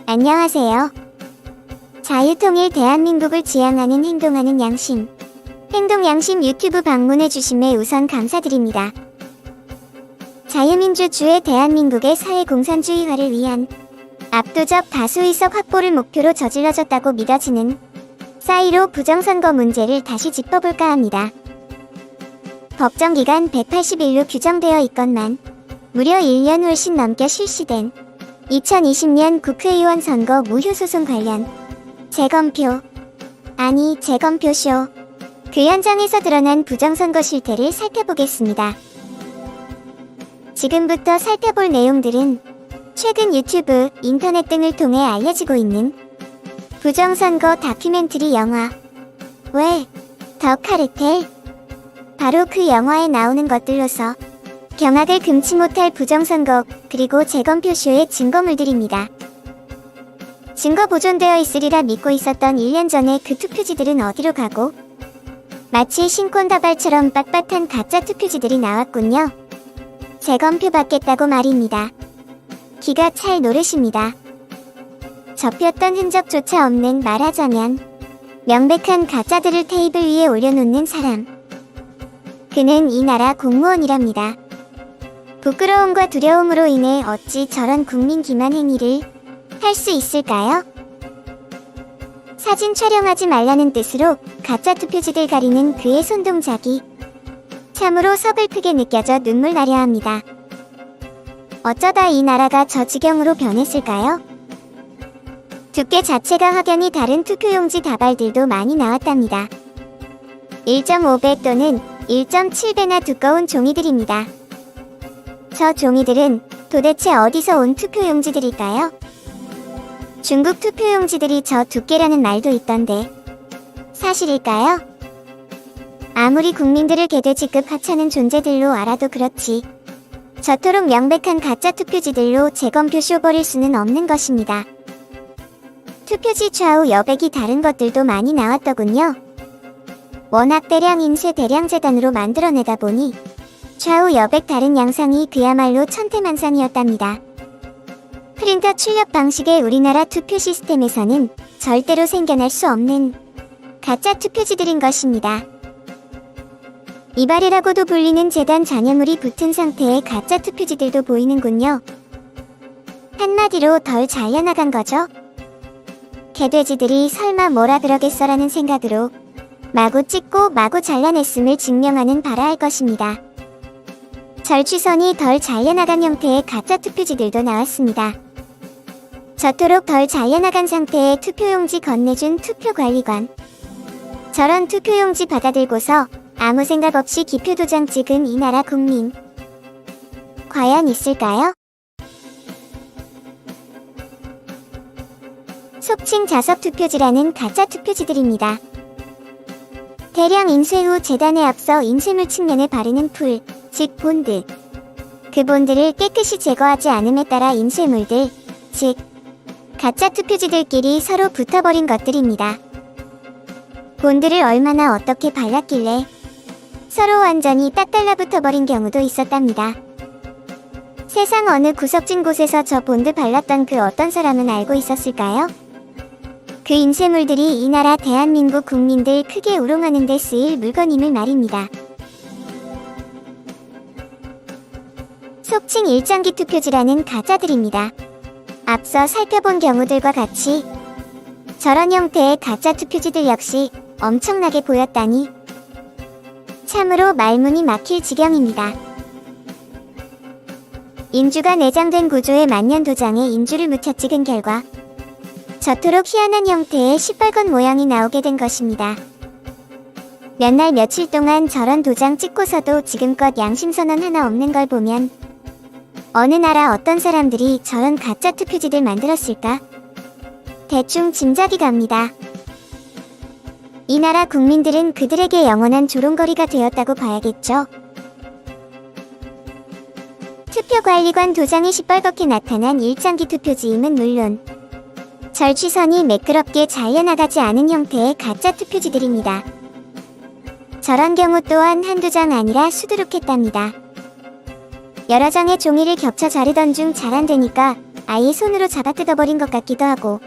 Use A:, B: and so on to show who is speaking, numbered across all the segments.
A: 안녕하세요. 자유통일 대한민국을 지향하는 행동하는 양심. 행동양심 유튜브 방문해주심에 우선 감사드립니다. 자유민주주의 대한민국의 사회공산주의화를 위한 압도적 다수의석 확보를 목표로 저질러졌다고 믿어지는 4.15 부정선거 문제를 다시 짚어볼까 합니다. 법정기간 180일로 규정되어 있건만 무려 1년 훨씬 넘게 실시된 2020년 국회의원 선거 무효소송 관련 재검표쇼 그 현장에서 드러난 부정선거 실태를 살펴보겠습니다. 지금부터 살펴볼 내용들은 최근 유튜브, 인터넷 등을 통해 알려지고 있는 부정선거 다큐멘터리 영화 왜? 더 카르텔? 바로 그 영화에 나오는 것들로서 경악을 금치 못할 부정선거 그리고 재검표쇼의 증거물들입니다. 증거 보존되어 있으리라 믿고 있었던 1년 전에 그 투표지들은 어디로 가고 마치 신권다발처럼 빳빳한 가짜 투표지들이 나왔군요. 재검표 받겠다고 말입니다. 기가 찰 노릇입니다. 접혔던 흔적조차 없는, 말하자면 명백한 가짜들을 테이블 위에 올려놓는 사람. 그는 이 나라 공무원이랍니다. 부끄러움과 두려움으로 인해 어찌 저런 국민 기만 행위를 할 수 있을까요? 사진 촬영하지 말라는 뜻으로 가짜 투표지들 가리는 그의 손동작이 참으로 서글프게 느껴져 눈물 나려 합니다. 어쩌다 이 나라가 저 지경으로 변했을까요? 두께 자체가 확연히 다른 투표용지 다발들도 많이 나왔답니다. 1.5배 또는 1.7배나 두꺼운 종이들입니다. 저 종이들은 도대체 어디서 온 투표용지들일까요? 중국 투표용지들이 저 두께라는 말도 있던데 사실일까요? 아무리 국민들을 개돼지급 하찮은 존재들로 알아도 그렇지 저토록 명백한 가짜 투표지들로 재검표쇼 벌일 수는 없는 것입니다. 투표지 좌우 여백이 다른 것들도 많이 나왔더군요. 워낙 대량 인쇄 대량 재단으로 만들어내다 보니 좌우 여백 다른 양상이 그야말로 천태만상이었답니다. 프린터 출력 방식의 우리나라 투표 시스템에서는 절대로 생겨날 수 없는 가짜 투표지들인 것입니다. 이발이라고도 불리는 재단 잔여물이 붙은 상태의 가짜 투표지들도 보이는군요. 한마디로 덜 잘려나간 거죠? 개돼지들이 설마 뭐라 그러겠어라는 생각으로 마구 찍고 마구 잘라냈음을 증명하는 바라 할 것입니다. 절취선이 덜 잘려나간 형태의 가짜 투표지들도 나왔습니다. 저토록 덜 잘려나간 상태의 투표용지 건네준 투표관리관. 저런 투표용지 받아들고서 아무 생각 없이 기표도장 찍은 이 나라 국민. 과연 있을까요? 속칭 자석투표지라는 가짜 투표지들입니다. 대량 인쇄 후 재단에 앞서 인쇄물 측면에 바르는 풀, 즉 본드. 그 본드를 깨끗이 제거하지 않음에 따라 인쇄물들, 즉 가짜 투표지들끼리 서로 붙어버린 것들입니다. 본드를 얼마나 어떻게 발랐길래 서로 완전히 딱 달라붙어버린 경우도 있었답니다. 세상 어느 구석진 곳에서 저 본드 발랐던 그 어떤 사람은 알고 있었을까요? 그 인쇄물들이 이 나라 대한민국 국민들 크게 우롱하는 데 쓰일 물건임을 말입니다. 속칭 일장기 투표지라는 가짜들입니다. 앞서 살펴본 경우들과 같이 저런 형태의 가짜 투표지들 역시 엄청나게 보였다니 참으로 말문이 막힐 지경입니다. 인주가 내장된 구조의 만년도장에 인주를 묻혀 찍은 결과 저토록 희한한 형태의 시뻘건 모양이 나오게 된 것입니다. 몇 날 며칠 동안 저런 도장 찍고서도 지금껏 양심선언 하나 없는 걸 보면 어느 나라 어떤 사람들이 저런 가짜 투표지들 만들었을까? 대충 짐작이 갑니다. 이 나라 국민들은 그들에게 영원한 조롱거리가 되었다고 봐야겠죠. 투표관리관 도장이 시뻘겋게 나타난 일장기 투표지임은 물론 절취선이 매끄럽게 잘려나가지 않은 형태의 가짜 투표지들입니다. 저런 경우 또한 한두 장 아니라 수두룩했답니다. 여러 장의 종이를 겹쳐 자르던 중 잘 안되니까 아예 손으로 잡아 뜯어버린 것 같기도 하고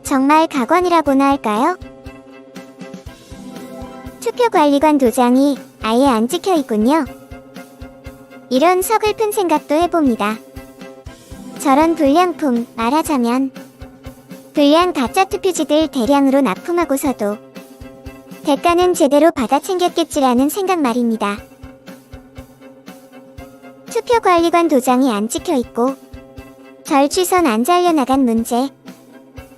A: 정말 가관이라고나 할까요? 투표관리관 도장이 아예 안 찍혀 있군요. 이런 서글픈 생각도 해봅니다. 저런 불량품, 말하자면 불량 가짜 투표지들 대량으로 납품하고서도 대가는 제대로 받아 챙겼겠지라는 생각 말입니다. 투표관리관 도장이 안 찍혀있고 절취선 안 잘려나간 문제,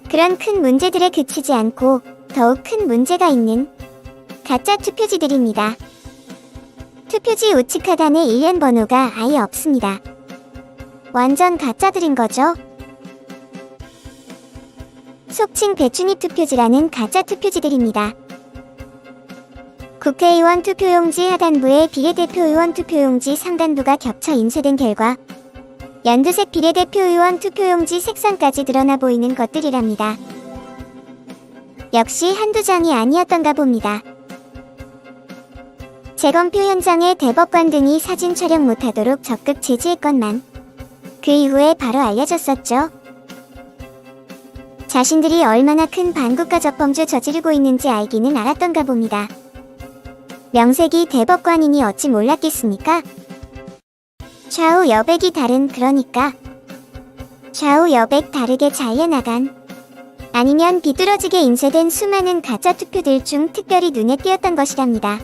A: 그런 큰 문제들에 그치지 않고 더욱 큰 문제가 있는 가짜 투표지들입니다. 투표지 우측 하단에 일련 번호가 아예 없습니다. 완전 가짜들인 거죠. 속칭 배추잎 투표지라는 가짜 투표지들입니다. 국회의원 투표용지 하단부에 비례대표의원 투표용지 상단부가 겹쳐 인쇄된 결과 연두색 비례대표의원 투표용지 색상까지 드러나 보이는 것들이랍니다. 역시 한두 장이 아니었던가 봅니다. 재검표 현장에 대법관 등이 사진 촬영 못하도록 적극 제지했건만 그 이후에 바로 알려졌었죠. 자신들이 얼마나 큰 반국가적 범죄 저지르고 있는지 알기는 알았던가 봅니다. 명색이 대법관이니 어찌 몰랐겠습니까? 좌우 여백이 다른, 그러니까 좌우 여백 다르게 잘려나간, 아니면 비뚤어지게 인쇄된 수많은 가짜 투표들 중 특별히 눈에 띄었던 것이랍니다.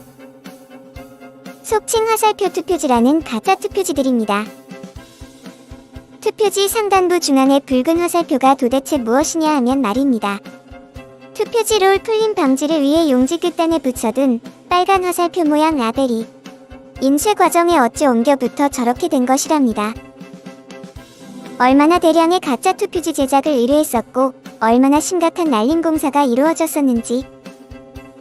A: 속칭 화살표 투표지라는 가짜 투표지들입니다. 투표지 상단부 중앙의 붉은 화살표가 도대체 무엇이냐 하면 말입니다. 투표지 롤 풀림 방지를 위해 용지 끝단에 붙여둔 빨간 화살표 모양 라벨이 인쇄 과정에 어찌 옮겨붙어 저렇게 된 것이랍니다. 얼마나 대량의 가짜 투표지 제작을 의뢰했었고 얼마나 심각한 날림 공사가 이루어졌었는지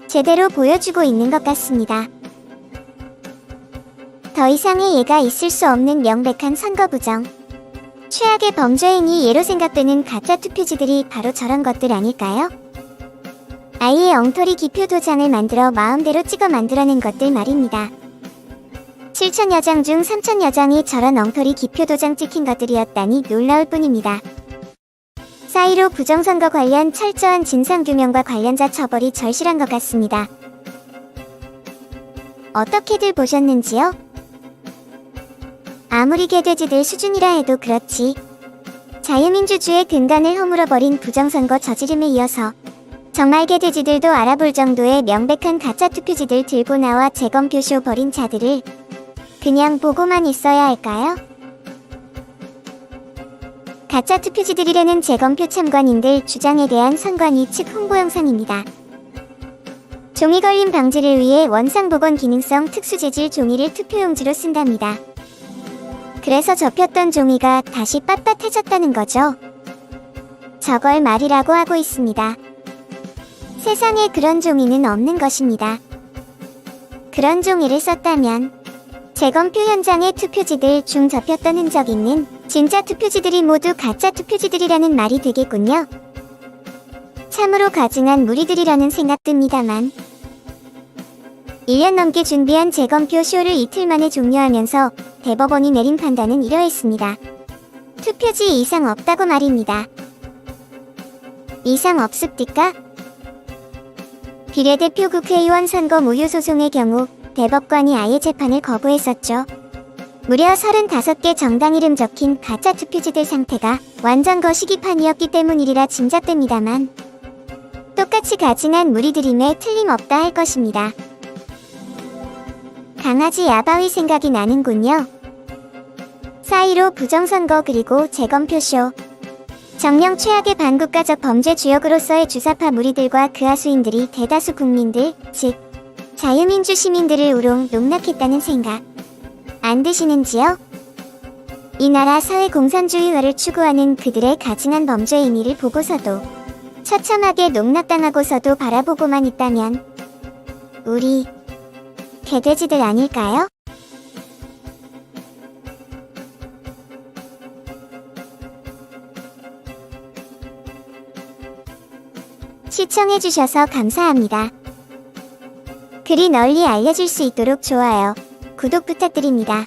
A: 제대로 보여주고 있는 것 같습니다. 더 이상의 예가 있을 수 없는 명백한 선거부정, 최악의 범죄행위 예로 생각되는 가짜 투표지들이 바로 저런 것들 아닐까요? 아예 엉터리 기표 도장을 만들어 마음대로 찍어 만들어낸 것들 말입니다. 7천여 장 중 3천여 장이 저런 엉터리 기표 도장 찍힌 것들이었다니 놀라울 뿐입니다. 사이로 부정선거 관련 철저한 진상규명과 관련자 처벌이 절실한 것 같습니다. 어떻게들 보셨는지요? 아무리 개돼지들 수준이라 해도 그렇지 자유민주주의 근간을 허물어버린 부정선거 저지름에 이어서 정말 개돼지들도 알아볼 정도의 명백한 가짜 투표지들 들고 나와 재검표쇼 벌인 자들을 그냥 보고만 있어야 할까요? 가짜 투표지들이라는 재검표 참관인들 주장에 대한 선관위 측 홍보 영상입니다. 종이 걸림 방지를 위해 원상복원 기능성 특수재질 종이를 투표용지로 쓴답니다. 그래서 접혔던 종이가 다시 빳빳해졌다는 거죠. 저걸 말이라고 하고 있습니다. 세상에 그런 종이는 없는 것입니다. 그런 종이를 썼다면 재검표 현장의 투표지들 중 접혔던 흔적 있는 진짜 투표지들이 모두 가짜 투표지들이라는 말이 되겠군요. 참으로 가증한 무리들이라는 생각 듭니다만 1년 넘게 준비한 재검표 쇼를 이틀 만에 종료하면서 대법원이 내린 판단은 이러했습니다. 투표지 이상 없다고 말입니다. 이상 없습니까? 비례대표 국회의원 선거 무효 소송의 경우 대법관이 아예 재판을 거부했었죠. 무려 35개 정당 이름 적힌 가짜 투표지들 상태가 완전 거시기판이었기 때문이라 짐작됩니다만 똑같이 가증한 무리들임에 틀림없다 할 것입니다. 강아지 야바위 생각이 나는군요. 사이로 부정선거 그리고 재검표쇼, 정령 최악의 반국가적 범죄 주역으로서의 주사파 무리들과 그 하수인들이 대다수 국민들, 즉 자유민주 시민들을 우롱 농락했다는 생각 안 드시는지요? 이 나라 사회 공산주의화를 추구하는 그들의 가증한 범죄 행위를 보고서도 처참하게 농락당하고서도 바라보고만 있다면 우리 개돼지들 아닐까요? 시청해주셔서 감사합니다. 글이 널리 알려질 수 있도록 좋아요, 구독 부탁드립니다.